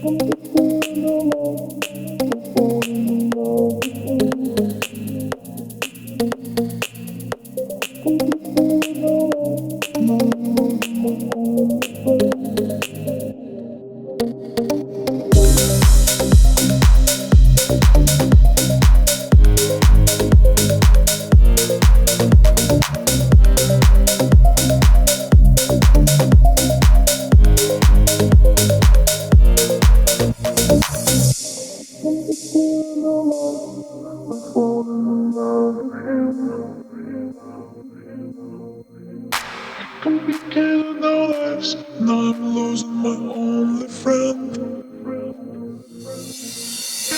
I'm beginning our lives, now I'm losing my only friend.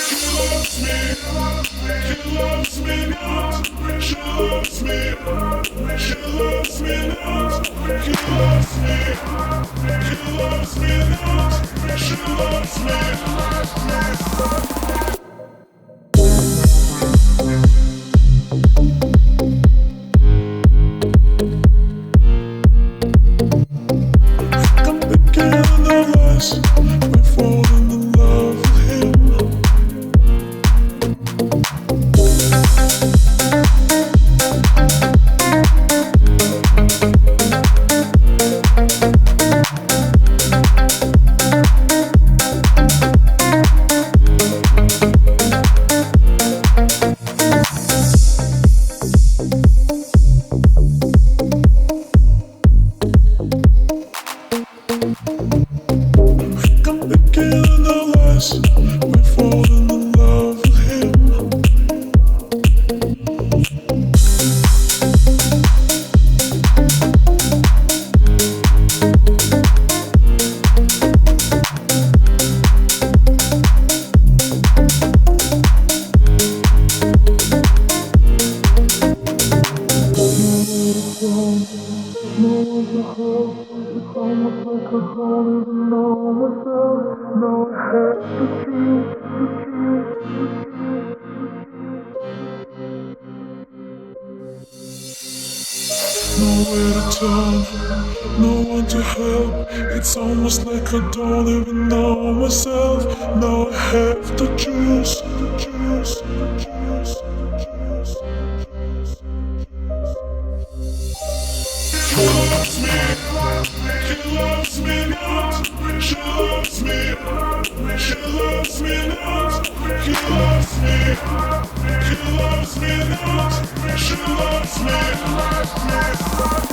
She loves me, he loves me not. She loves me, she loves me not. He loves me, he loves me not. She loves me. I'm beginning our lives by falling in love with him. I'm beginning our lives by falling in love with him. No one to hold, it's almost like I don't even know myself. Now I have to nowhere to turn, no one to help. It's almost like I don't even know myself. Now I have to choose. He loves me, he loves me not. She loves me, she loves me not. He loves me, he loves me not. She loves me.